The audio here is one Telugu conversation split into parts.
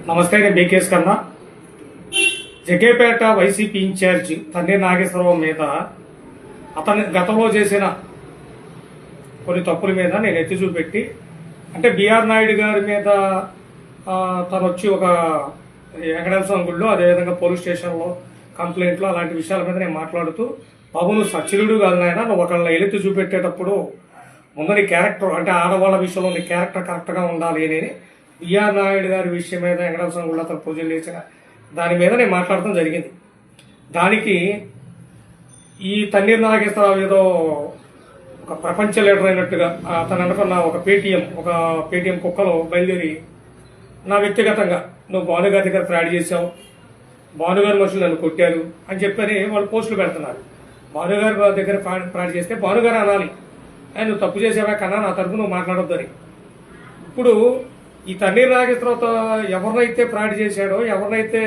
నమస్తే, నేను బీకేఎస్ కన్నా. జగ్గేపేట వైసీపీ ఇన్ఛార్జ్ తన్నీర్ నాగేశ్వరరావు మీద అతని గతంలో చేసిన కొన్ని తప్పుల మీద నేను ఎత్తి చూపెట్టి, అంటే బిఆర్ నాయుడు గారి మీద తను వచ్చి ఒక వెంకటేశ్వర గుడిలో, అదేవిధంగా పోలీస్ స్టేషన్లో కంప్లైంట్లో అలాంటి విషయాల మీద నేను మాట్లాడుతూ, బాబు నువ్వు సచ్చిలుడు కాదు నాయన, నువ్వు ఒకళ్ళ ఎలుత్తి చూపెట్టేటప్పుడు ముందు నీ క్యారెక్టర్, అంటే ఆడవాళ్ళ విషయంలో నీ క్యారెక్టర్ కరెక్ట్గా ఉండాలి అని బిఆర్ నాయుడు గారి విషయం మీద వెంకటేశ్వర గుడిలో అతను పూజలు చేసిన దాని మీద నేను మాట్లాడటం జరిగింది. దానికి ఈ తన్నీర్ నాగేశ్వరరావు ఏదో ఒక ప్రపంచ లీడర్ అయినట్టుగా అతను అనుకున్న ఒక పేటీఎం కుక్కలో బయలుదేరి నా వ్యక్తిగతంగా నువ్వు భానుగారి దగ్గర ఫ్రాడ్ చేశావు, భానుగారి మనుషులు నన్ను కొట్టారు అని చెప్పని వాళ్ళు పోస్టులు పెడుతున్నారు. భానుగారి దగ్గర ఫ్రాడ్ చేస్తే భానుగారు అనాలి, నువ్వు తప్పు చేసావా కన్నా, నా తరపు నువ్వు మాట్లాడొద్దని. ఇప్పుడు ఈ తన్నీర్ నాగేశ్వరరావుతో ఎవరినైతే ఫ్రాడ్ చేశాడో, ఎవరినైతే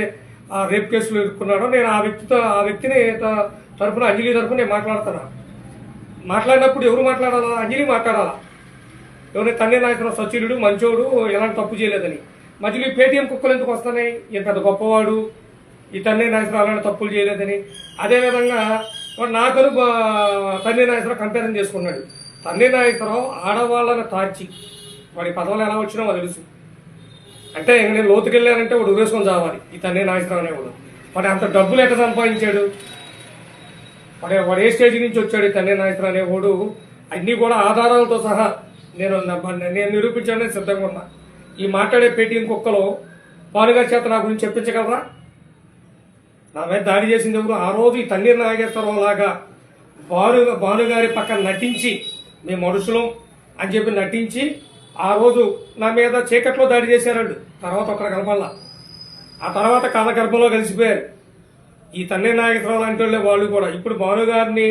ఆ రేప్ కేసులు ఇరుక్కున్నాడో, నేను ఆ వ్యక్తిని తరపున, అంజలి తరపున నేను మాట్లాడుతున్నా. మాట్లాడినప్పుడు ఎవరు మాట్లాడాలా? అంజలి మాట్లాడాలా. ఎవరైనా తన్నీర్ నాగేశ్వరరావు సచిలుడు, మంచోడు, ఎలాంటి తప్పు చేయలేదని. మధ్యలో ఈ పేటీఎం కుక్కలు ఎందుకు వస్తున్నాయి? ఈయన పెద్ద గొప్పవాడు, ఈ తన్నీర్ నాగేశ్వరరావు అలాంటి తప్పులు చేయలేదని. అదేవిధంగా నాకను తన్నీర్ నాగేశ్వరరావు కంపేర్ చేసుకున్నాడు. తన్నీర్ నాగేశ్వరరావు ఆడవాళ్ళని తార్చి వాడి పదవులు ఎలా వచ్చినా తెలుసు. అంటే నేను లోతుకెళ్ళానంటే వాడు ఉరేసుకొని చావాలి ఈ తన్నీర్ నాగేశ్వరరావు అనేవాడు. వాడు అంత డబ్బులు ఎట్లా సంపాదించాడు, వాడు ఏ స్టేజ్ నుంచి వచ్చాడు ఈ తన్నీర్ నాగేశ్వరరావు అనేవాడు, అన్ని కూడా ఆధారాలతో సహా నేను నిరూపించడానికి సిద్ధంగా ఉన్నా. ఈ మాట్లాడే పేటీఎం కుక్కలో భానుగారి చేత నా గురించి చెప్పించగలరా? నా మీద దాడి చేసింది ఎవరు? ఆ రోజు ఈ తన్నీర్ నాగేశ్వరరావు లాగా భానుగారి పక్కన నటించి మేము మనుషులం అని చెప్పి నటించి ఆ రోజు నా మీద చీకట్లో దాడి చేశారండు. తర్వాత ఒకరు కలపల్లా, ఆ తర్వాత కాలగర్భంలో కలిసిపోయారు ఈ తన్నీర్ నాగేశ్వరరావు లాంటి వాళ్ళు కూడా. ఇప్పుడు భానుగారిని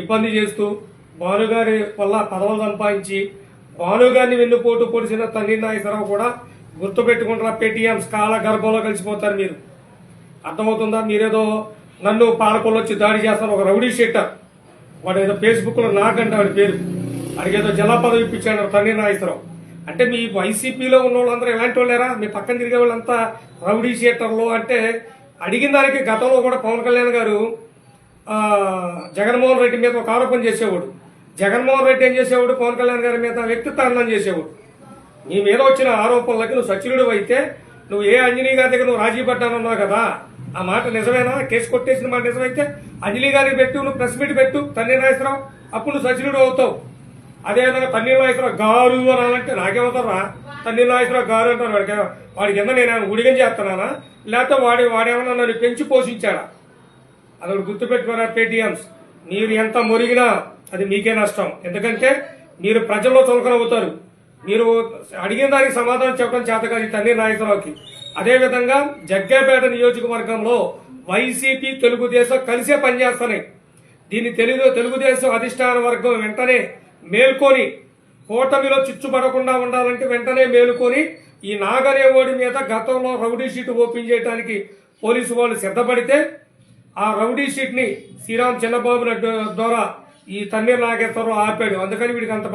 ఇబ్బంది చేస్తూ, భానుగారి వల్ల పదవులు సంపాదించి భానుగారిని వెన్నుపోటు పొడిచిన తన్నీర్ నాగేశ్వరరావు కూడా గుర్తుపెట్టుకుంటారా? పేటీఎంస్ కాలగర్భంలో కలిసిపోతారు మీరు. అర్థమవుతుందా? మీరేదో నన్ను పాలకొల్లు వచ్చి దాడి చేస్తాను, ఒక రౌడీ షీటర్, వాడు ఏదో ఫేస్బుక్లో నాకంటే వాడి పేరు, అడిగేదో జిల్లా పదవి ఇప్పించాడు తన్నీర్ నాగేశ్వరరావు. అంటే మీ వైసీపీలో ఉన్న వాళ్ళందరూ ఎలాంటి వాళ్ళేరా? మీ పక్కన తిరిగే వాళ్ళంతా రౌడీ షీటర్లు. అంటే అడిగిన దానికి గతంలో కూడా పవన్ కళ్యాణ్ గారు జగన్మోహన్ రెడ్డి మీద ఒక ఆరోపణ చేసేవాడు. జగన్మోహన్ రెడ్డి ఏం చేసేవాడు? పవన్ కళ్యాణ్ గారి మీద వ్యక్తిత్వాన్ని చేసేవాడు. నీ మీద వచ్చిన ఆరోపణలకి నువ్వు సచిలుడు అయితే, నువ్వు ఏ అంజనీ గారి దగ్గర నువ్వు రాజీ పడ్డానన్నావు కదా, ఆ మాట నిజమేనా? కేసు కొట్టేసిన మాట నిజమైతే అంజలి గారికి పెట్టు, నువ్వు ప్రెస్ మీట్ పెట్టు తన్నీర్ నాగేశ్వరరావు, అప్పుడు నువ్వు సచిలుడు అవుతావు. అదేవిధంగా తన్నీర్ నాగేశ్వరరావు గారు అని అంటే నాకేమవుతారా? తన్నీర్ నాగేశ్వరరావు గారు అంటారు. వాడి కింద నేను గుడిగం చేస్తున్నానా, లేకపోతే వాడేమన్నా నన్ను పెంచి పోషించాడా? అది గుర్తుపెట్టుకోరా పేటీఎంస్. మీరు ఎంత మొరిగినా అది మీకే నష్టం. ఎందుకంటే మీరు ప్రజల్లో చులకనవుతారు. మీరు అడిగిన దానికి సమాధానం చెప్పడం చేత కాదు ఈ తన్నీర్ నాగేశ్వరరావుకి. అదేవిధంగా జగ్గేపేట నియోజకవర్గంలో వైసీపీ, తెలుగుదేశం కలిసే పనిచేస్తున్నాయి. దీన్ని తెలుగుదేశం అధిష్టాన వర్గం వెంటనే మేల్కొని, కూటమిలో చిచ్చుపడకుండా ఉండాలంటే వెంటనే మేలుకొని, ఈ నాగనేవాడి మీద గతంలో రౌడీ షీట్ ఓపెన్ చేయడానికి పోలీసు వాళ్ళు సిద్ధపడితే ఆ రౌడీ షీట్ ని శ్రీరామ్ చిన్నబాబు ద్వారా ఈ తన్నీర్ నాగేశ్వరరావు ఆపాడు. అందుకని వీడికి అంత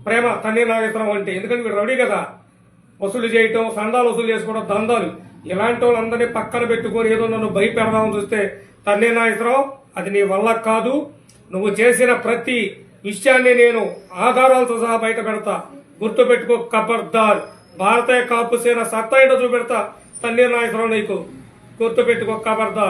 ప్రేమ తన్నీర్ నాగేశ్వరరావు అంటే. ఎందుకంటే వీడు రౌడీ కదా, వసూలు చేయటం, సందాలు వసూలు చేసుకోవడం, దందాలు. ఇలాంటి వాళ్ళందరినీ పక్కన పెట్టుకొని ఏదో నన్ను భయపెడదామని చూస్తే తన్నీర్ నాగేశ్వరరావు, అది నీ వల్ల కాదు. నువ్వు చేసిన ప్రతి విషయాన్ని నేను ఆధారాలతో సహా బయట పెడతా. గుర్తుపెట్టుకో ఖబర్దార్. భారతీయ కాపు సేన సత్తా ఏంటో చూపెడతా తన్నీర్ నాగేశ్వరరావు, నీకు గుర్తుపెట్టుకో ఖబర్దార్.